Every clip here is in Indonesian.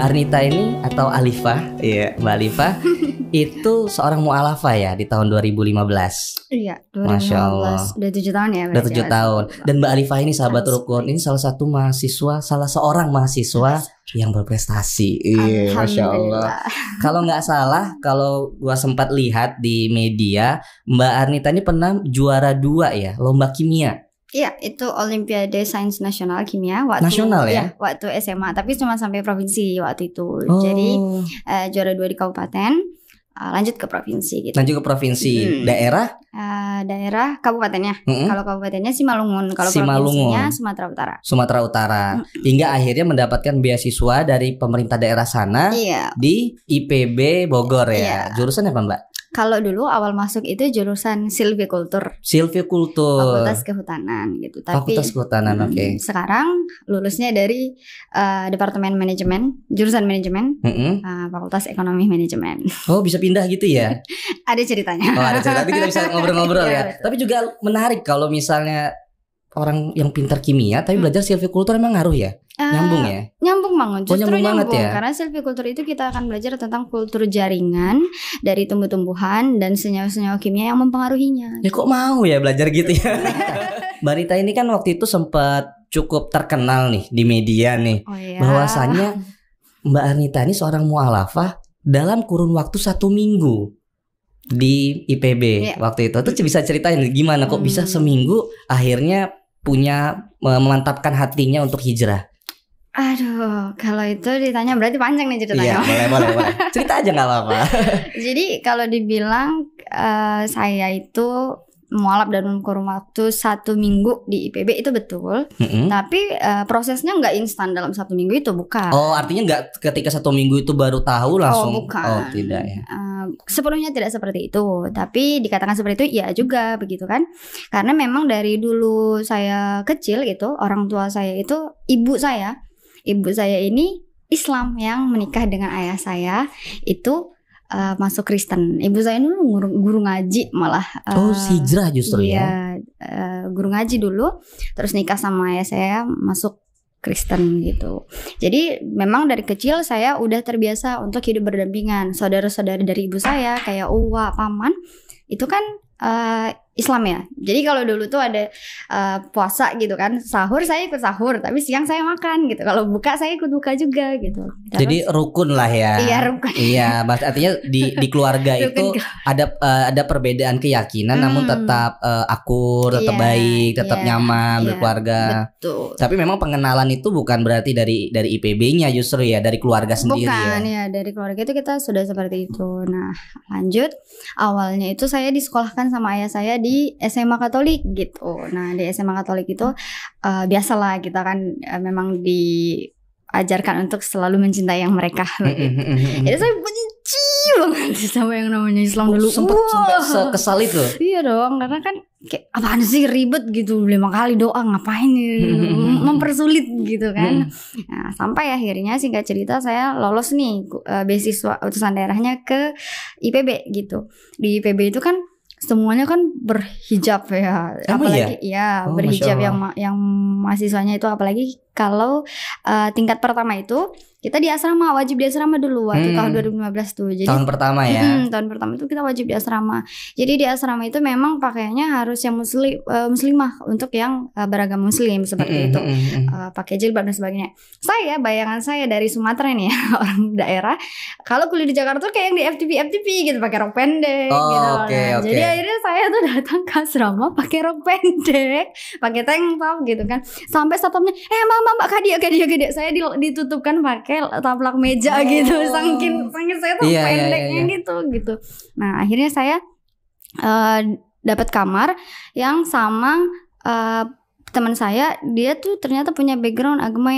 Arnita ini atau Alifah, iya Mbak Alifah itu seorang mu'alafah ya di tahun 2015. Iya, 2015. Masya Allah. Udah 7 tahun ya. Udah 7 tahun. Dan Mbak Alifah ini sahabat rukun, ini salah seorang mahasiswa yang berprestasi. Iya, Masya Allah. Kalau nggak salah, kalau gua sempat lihat di media, Mbak Arnita ini pernah juara 2 ya, lomba kimia. Iya, itu Olimpiade Sains Nasional Kimia waktu Nasional ya? Waktu SMA, tapi cuma sampai provinsi waktu itu. Jadi juara 2 di kabupaten, lanjut ke provinsi gitu. Lanjut ke provinsi. Daerah? Daerah kabupatennya. Kalau kabupatennya Simalungun, kalau provinsinya Sumatera Utara. Sumatera Utara. Hingga akhirnya mendapatkan beasiswa dari pemerintah daerah sana di IPB Bogor ya. Jurusan apa, Mbak? Kalau dulu awal masuk itu jurusan silvikultur. Silvikultur. Fakultas Kehutanan gitu. Fakultas Kehutanan, oke. Sekarang lulusnya dari Departemen Manajemen, jurusan Manajemen, Fakultas Ekonomi Manajemen. Oh, bisa pindah gitu ya? Ada ceritanya. Oh, ada cerita. Nanti kita bisa ngobrol-ngobrol ya. Tapi juga menarik kalau misalnya orang yang pintar kimia tapi belajar silvikultur emang ngaruh ya? Nyambung ya? Nyambung banget, justru nyambung ya? Karena silvikultur itu kita akan belajar tentang kultur jaringan dari tumbuh-tumbuhan dan senyawa-senyawa kimia yang mempengaruhinya. Ya kok mau ya belajar gitu ya? Mbak Rita ini kan waktu itu sempat cukup terkenal nih di media nih. Bahwasanya Mbak Arnita ini seorang mu'alafah dalam kurun waktu 1 minggu di IPB waktu itu. Terus bisa ceritain gimana kok bisa seminggu akhirnya memantapkan hatinya untuk hijrah? Aduh, kalau itu ditanya berarti panjang nih ceritanya. Iya, boleh. Cerita aja nggak apa-apa. Jadi kalau dibilang saya itu mualaf dalam kurun waktu 1 minggu di IPB itu betul. Tapi prosesnya nggak instan dalam 1 minggu itu, bukan. Oh, artinya nggak ketika 1 minggu itu baru tahu langsung? Oh, bukan. Oh, tidak ya. Sepenuhnya tidak seperti itu. Tapi dikatakan seperti itu ya juga begitu kan. Karena memang dari dulu saya kecil itu orang tua saya itu ibu saya ini Islam yang menikah dengan ayah saya itu masuk Kristen. Ibu saya dulu guru ngaji malah. Hijrah justru ya. Guru ngaji dulu, terus nikah sama ayah saya masuk Kristen gitu. Jadi memang dari kecil saya udah terbiasa untuk hidup berdampingan. Saudara-saudara dari ibu saya kayak uwa, paman itu kan Islam ya. Jadi kalau dulu tuh ada puasa gitu kan, sahur saya ikut sahur, tapi siang saya makan gitu. Kalau buka saya ikut buka juga gitu. Terus, jadi rukun lah ya. Iya, rukun. Iya, artinya di keluarga itu ada perbedaan keyakinan, namun tetap akur, tetap baik, tetap nyaman berkeluarga. Betul. Tapi memang pengenalan itu bukan berarti dari IPB-nya justru ya, dari keluarga sendiri. Bukan ya, dari keluarga itu kita sudah seperti itu. Nah, lanjut. Awalnya itu saya disekolahkan sama ayah saya di SMA Katolik gitu. Nah di SMA Katolik itu biasalah kita kan memang diajarkan untuk selalu mencintai yang mereka. Jadi saya benci banget sama yang namanya Islam dulu. Sampai sekesal itu? Iya dong, karena kan kayak apaan sih ribet gitu 5 kali doa ngapain mempersulit gitu kan. Nah, sampai akhirnya singkat cerita saya lolos nih beasiswa utusan daerahnya ke IPB gitu. Di IPB itu kan semuanya kan berhijab ya, apalagi berhijab yang mahasiswanya itu, apalagi kalau tingkat pertama itu kita di asrama, wajib di asrama dulu waktu tahun 2015 tuh. Jadi tahun pertama ya. Tahun pertama itu kita wajib di asrama. Jadi di asrama itu memang pakaiannya harus yang muslimah untuk yang beragama muslim seperti itu. Pakai jilbab dan sebagainya. Bayangan saya dari Sumatera nih ya, orang daerah. Kalau kuliah di Jakarta tuh kayak yang di FTV gitu, pakai rok pendek gitu. Jadi akhirnya saya tuh datang ke asrama pakai rok pendek, pakai tank top gitu kan. Sampai satpamnya, Mbak Kadia. Saya ditutupkan pakai taplak meja gitu, saking saya tuh pendeknya gitu. Nah akhirnya saya dapat kamar yang sama teman saya, dia tuh ternyata punya background agama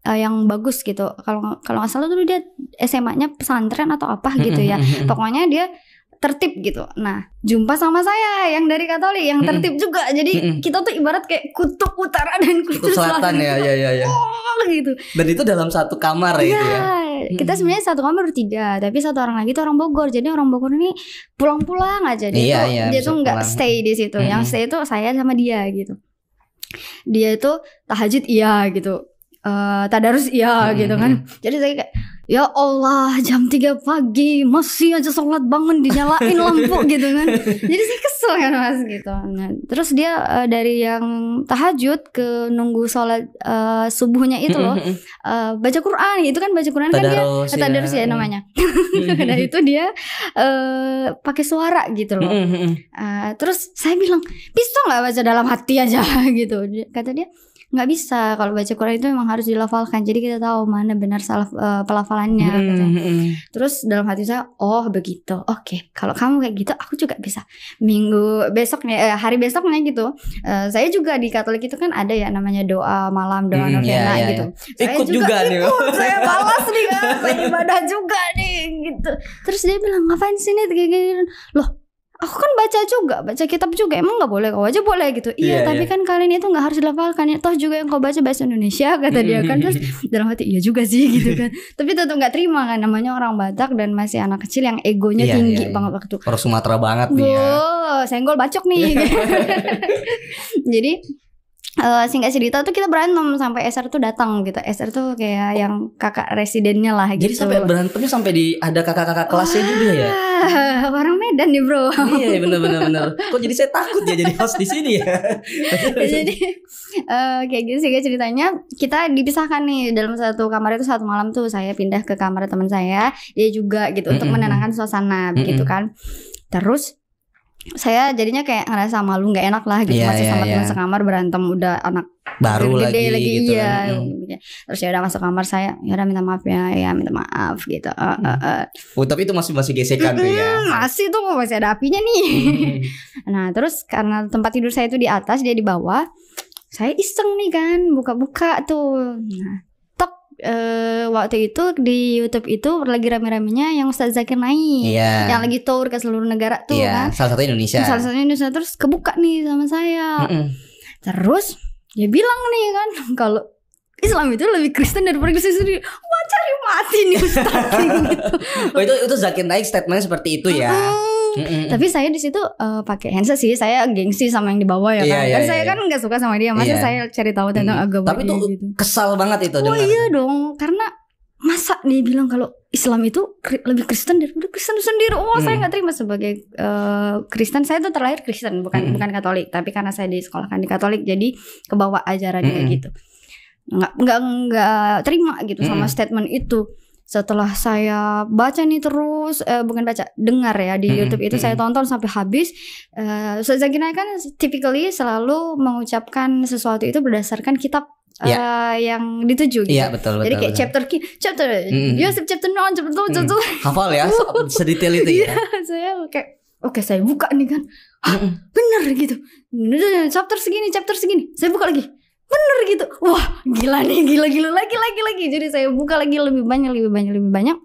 yang bagus gitu. Kalau nggak salah dulu dia SMA-nya pesantren atau apa gitu ya. Pokoknya dia tertib gitu. Nah, jumpa sama saya yang dari Katolik yang tertib juga. Jadi kita tuh ibarat kayak kutub utara dan kutub selatan ya. Oh, gitu. Dan itu dalam satu kamar ya itu ya. Kita sebenarnya satu kamar bertiga, tapi satu orang lagi tuh orang Bogor. Jadi orang Bogor ini pulang-pulang aja. Dia tuh nggak stay di situ. Yang stay itu saya sama dia gitu. Dia itu tahajud iya gitu. Tadarus iya gitu kan. Jadi saya kayak ya Allah jam 3 pagi masih aja sholat bangun dinyalain lampu gitu kan. Jadi saya kesel kan Mas gitu. Nah, terus dia dari yang tahajud ke nunggu sholat subuhnya itu loh, baca Quran. Itu kan baca Quran tadarus, kan dia tadarus ya namanya. Nah itu dia pakai suara gitu loh. Terus saya bilang bisa nggak baca dalam hati aja gitu. Kata dia nggak bisa, kalau baca Quran itu memang harus dilafalkan, jadi kita tahu mana benar salah pelafalannya. Terus dalam hati saya, oh begitu, oke, kalau kamu kayak gitu aku juga bisa. Minggu besoknya, hari besoknya gitu, saya juga di Katolik itu kan ada ya namanya doa malam, doa novena gitu. Saya ikut juga nih, saya balas nih kan, saya ibadah juga nih gitu. Terus dia bilang ngapain sih nih kayak loh, aku kan baca kitab juga, emang nggak boleh? Kau aja boleh gitu. Iya, tapi kan kalian itu nggak harus dilafalkan ya. Toh juga yang kau baca bahasa Indonesia, kata dia kan. Terus dalam hati iya juga sih gitu kan. Tapi tetap nggak terima kan, namanya orang Batak dan masih anak kecil yang egonya tinggi banget waktu. Orang Sumatera banget nih ya. Senggol bacok nih. Jadi singkat cerita tuh kita berantem sampai SR tuh datang gitu. SR tuh kayak yang kakak residennya lah gitu. Jadi sampai berantemnya sampai ada kakak-kakak kelasnya juga ya. Orang Medan nih bro. Iya benar. Kok jadi saya takut ya jadi host di sini ya. Jadi kayak gitu sih ceritanya. Kita dipisahkan nih dalam satu kamar itu satu malam tuh. Saya pindah ke kamar teman saya, dia juga gitu untuk menenangkan suasana begitu kan. Terus saya jadinya kayak ngerasa malu, nggak enak lah gitu, masih sama teman sekamar berantem, udah anak baru gede lagi gitu. Iya. Terus ya udah masuk kamar saya, ya udah minta maaf ya minta maaf gitu. Tapi itu masih gesekan tuh ya. Masih tuh masih ada apinya nih. Nah terus karena tempat tidur saya itu di atas, dia di bawah, saya iseng nih kan buka-buka tuh. Nah waktu itu di YouTube itu lagi rame-ramenya yang Ustaz Zakir Naik, yang lagi tour ke seluruh negara tuh kan. Salah satu Indonesia. Terus kebuka nih sama saya. Terus dia bilang nih kan kalau Islam itu lebih Kristen daripada Kristen sendiri. Wah cari mati nih Ustaz gitu. Itu Zakir Naik statementnya seperti itu ya. Tapi saya di situ pakai handset sih, saya gengsi sama yang di bawah ya kan. Saya kan nggak suka sama dia, masa saya cari tahu tentang agama. Tapi itu gitu. Kesal banget itu. Iya dong, karena masa dia bilang kalau Islam itu lebih Kristen daripada Kristen sendiri. Saya nggak terima sebagai Kristen. Saya tuh terlahir Kristen, bukan Katolik. Tapi karena saya disekolahkan di Katolik, jadi kebawa ajaran kayak gitu. Nggak terima gitu sama statement itu. Setelah saya baca nih terus, dengar ya di YouTube itu, saya tonton sampai habis. Ustaz Zakir Naik kan typically selalu mengucapkan sesuatu itu berdasarkan kitab yang dituju gitu. Iya betul. Jadi kayak chapter Yosef chapter 9 chapter 2. Hafal ya sedetail itu ya. Saya kayak oke, saya buka nih kan. Bener gitu. Chapter segini. Saya buka lagi. Bener gitu. Wah gila nih, gila lagi. Jadi saya buka lagi lebih banyak.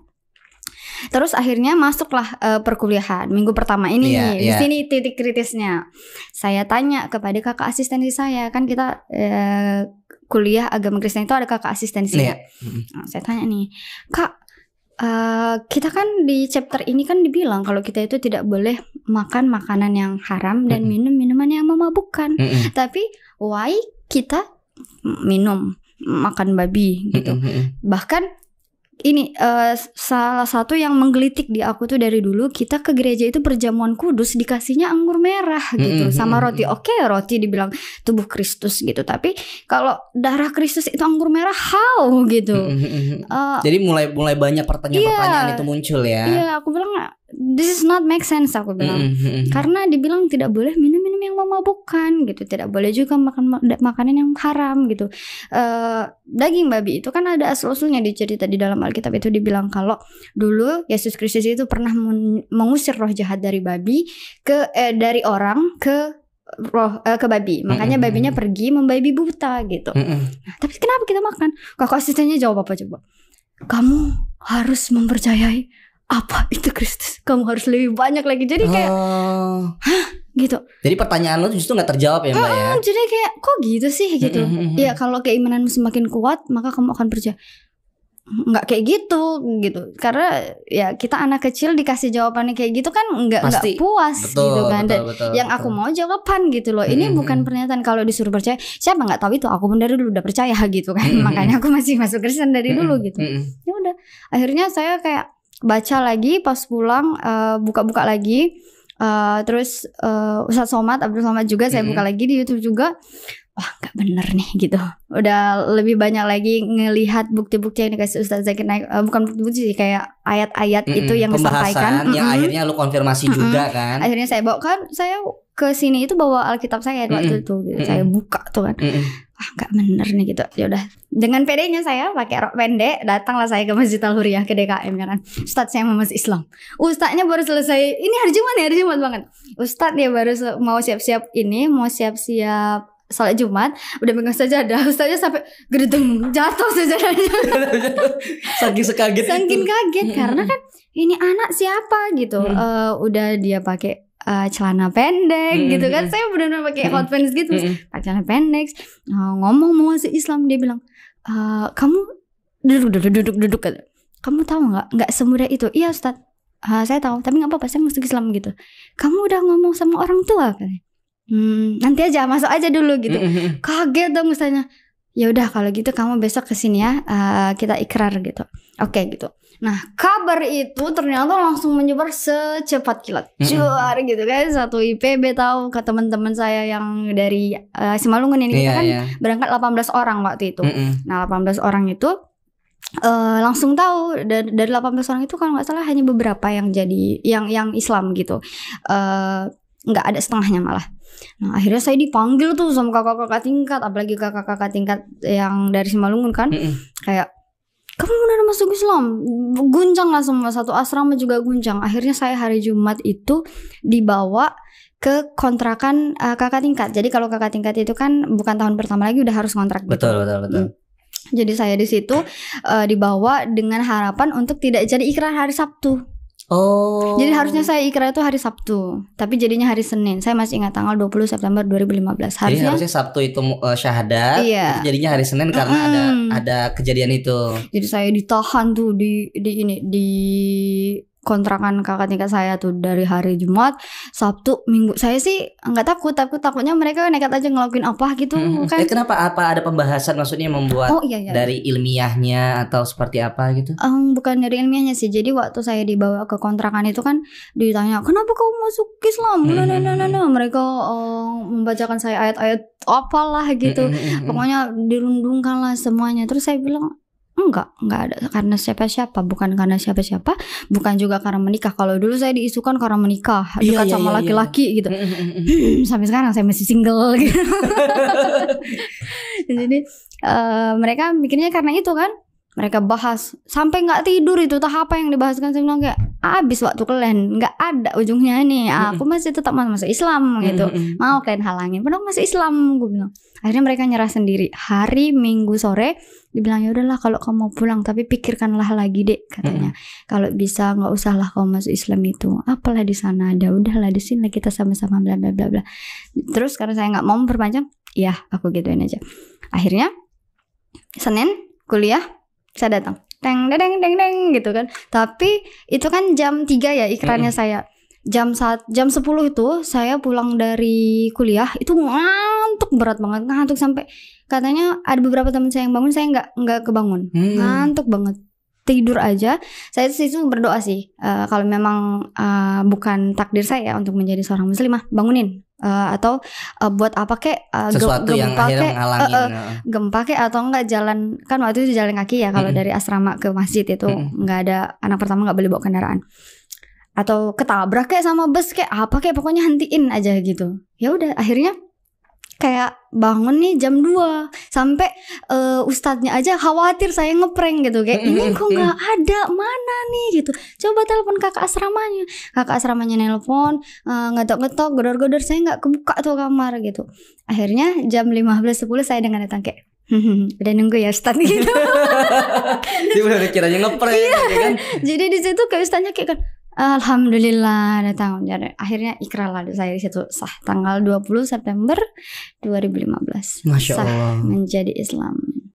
Terus akhirnya masuklah perkuliahan minggu pertama ini. Di sini titik kritisnya. Saya tanya kepada kakak asistensi saya, kan kita kuliah agama Kristen itu ada kakak asistensi ya. Nah, saya tanya nih, Kak, kita kan di chapter ini kan dibilang kalau kita itu tidak boleh makan makanan yang haram dan minum minuman yang memabukkan. Tapi why kita makan babi gitu. Bahkan ini salah satu yang menggelitik di aku tuh dari dulu, kita ke gereja itu perjamuan kudus dikasihnya anggur merah gitu sama roti. Oke, roti dibilang tubuh Kristus gitu, tapi kalau darah Kristus itu anggur merah, how gitu. Jadi mulai banyak pertanyaan itu muncul ya. Iya, aku bilang this is not make sense, aku bilang. Karena dibilang tidak boleh minum yang memabukkan gitu, tidak boleh juga makan makanan yang haram gitu. Daging babi itu kan ada asal-usulnya, dicerita di dalam Alkitab itu dibilang kalau dulu Yesus Kristus itu pernah mengusir roh jahat dari babi dari orang ke babi. Makanya babinya pergi membabi buta gitu. Nah, tapi kenapa kita makan? Kakak asistennya jawab apa coba? Kamu harus mempercayai apa itu Kristus. Kamu harus lebih banyak lagi. Jadi kayak hah? Gitu. Jadi pertanyaan lo justru gak terjawab ya Mbak ya. Jadi kayak kok gitu sih gitu. Ya kalau keimananmu semakin kuat, maka kamu akan percaya. nggak kayak gitu karena ya kita anak kecil dikasih jawabannya kayak gitu kan nggak puas gitu kan. Betul, yang aku mau jawaban gitu loh. Ini bukan pernyataan kalau disuruh percaya, siapa nggak tahu itu, aku pun dari dulu udah percaya gitu kan. Makanya aku masih masuk Kristen dari dulu gitu. Ya udah, akhirnya saya kayak baca lagi pas pulang, buka-buka lagi, terus Ustadz Somad, Abdul Somad juga saya buka lagi di YouTube juga. Wah, gak bener nih gitu. Udah lebih banyak lagi ngelihat bukti-bukti yang dikasih Ustadz Zakir Naik. Bukan bukti-bukti sih, kayak ayat-ayat itu yang disampaikan. Yang akhirnya lu konfirmasi juga kan. Akhirnya saya bawa kan, saya ke sini itu bawa Alkitab saya waktu itu gitu. Saya buka tuh kan. Wah, gak bener nih gitu. Ya udah, dengan pedenya saya pakai rok pendek, datanglah saya ke Masjid Al-Huriyah ke DKM kan. Ustadz, saya mau masuk Islam. Ustadznya baru selesai. Ini hari Jumat banget. Ustadz dia baru mau siap-siap salat Jumat, udah megang sajadah, ustaznya sampai gedeng jatuh sajadahnya. Saking kaget karena kan ini anak siapa gitu. Udah dia pakai celana pendek gitu kan. Saya benar-benar pakai hot pants gitu, pakai celana pendek, ngomong mau masuk Islam. Dia bilang, kamu duduk. Kamu tahu nggak semudah itu? Iya Ustaz, saya tahu, tapi nggak apa-apa, saya masuk Islam gitu. Kamu udah ngomong sama orang tua kan? Nanti aja, masuk aja dulu gitu. Kaget dong ustaznya. Ya udah kalau gitu kamu besok kesini ya, kita ikrar gitu. Oke gitu. Nah kabar itu ternyata langsung menyebar secepat kilat, juar gitu kan. Satu IPB tahu, ke teman-teman saya yang dari Simalungun ini, kita kan berangkat 18 orang waktu itu. Nah 18 orang itu langsung tahu. Dari 18 orang itu kalau nggak salah hanya beberapa yang jadi yang Islam gitu. Nggak ada setengahnya malah. Nah akhirnya saya dipanggil tuh sama kakak-kakak tingkat, apalagi kakak-kakak tingkat yang dari Simalungun kan. Kayak, kamu benar masuk Islam? Guncang lah semua, satu asrama juga guncang. Akhirnya saya hari Jumat itu dibawa ke kontrakan kakak tingkat. Jadi kalau kakak tingkat itu kan bukan tahun pertama lagi udah harus kontrak gitu. Betul. Jadi saya di situ dibawa dengan harapan untuk tidak jadi ikrar hari Sabtu. Oh. Jadi harusnya saya ikrar itu hari Sabtu, tapi jadinya hari Senin. Saya masih ingat tanggal 20 September 2015. Harusnya Sabtu itu syahadat, itu jadinya hari Senin karena ada kejadian itu. Jadi saya ditahan tuh di kontrakan kakak tingkat saya tuh dari hari Jumat, Sabtu, Minggu. Saya sih nggak takutnya mereka nekat aja ngelakuin apa gitu kan. Kenapa? Apa ada pembahasan maksudnya membuat dari ilmiahnya atau seperti apa gitu? Bukan dari ilmiahnya sih. Jadi waktu saya dibawa ke kontrakan itu kan ditanya, kenapa kamu masuk Islam? Mereka membacakan saya ayat-ayat apalah gitu. Pokoknya dirundungkan lah semuanya. Terus saya bilang, Enggak ada karena siapa-siapa, bukan karena siapa-siapa, bukan juga karena menikah. Kalau dulu saya diisukan karena menikah, dekat sama laki-laki gitu. Sampai sekarang saya masih single gitu. Jadi mereka mikirnya karena itu kan. Mereka bahas sampai nggak tidur itu, tahap apa yang dibahaskan. Saya bilang kayak abis waktu kalian, nggak ada ujungnya nih. Aku masih tetap masuk Islam gitu. Mau kalian halangin, padahal masih Islam, gue bilang. Akhirnya mereka nyerah sendiri. Hari Minggu sore dibilang, ya udahlah kalau kamu mau pulang, tapi pikirkanlah lagi dek, katanya. Kalau bisa nggak usahlah kamu masuk Islam itu. Apalah di sana ada, udahlah di sini kita sama-sama bla bla bla bla. Terus karena saya nggak mau memperpanjang, ya aku gituin aja. Akhirnya Senin kuliah. Saya datang, deng gitu kan. Tapi itu kan jam 3 ya ikrarnya saya. Jam 10 itu saya pulang dari kuliah itu ngantuk berat banget, ngantuk sampai katanya ada beberapa teman saya yang bangun, saya nggak kebangun, ngantuk banget. Tidur aja. Saya itu berdoa sih, kalau memang bukan takdir saya untuk menjadi seorang muslimah, bangunin. Atau buat apa kek sesuatu yang akhirnya menghalangin gempa kek atau enggak jalan, kan waktu itu jalan kaki ya kalau dari asrama ke masjid itu enggak ada, anak pertama enggak boleh bawa kendaraan, atau ketabrak kek sama bus kek apa kek, pokoknya hentiin aja gitu. Ya udah akhirnya kayak bangun nih jam 2 sampai ustadznya aja khawatir saya ngeprank gitu, kayak ini kok nggak ada, mana nih gitu. Coba telepon kakak asramanya nelpon, ngetok-ngetok, gedor-gedor, saya nggak kebuka tuh kamar gitu. Akhirnya jam 15.10 saya dengan datang kayak udah nunggu ya ustadz gitu. Dia udah kiranya ngeprank gitu kan. Jadi di situ kayak ustadznya kayak kan, alhamdulillah datang. Jadi akhirnya ikrar lah saya di situ, sah tanggal 20 September 2015. Masya Allah. Sah menjadi Islam.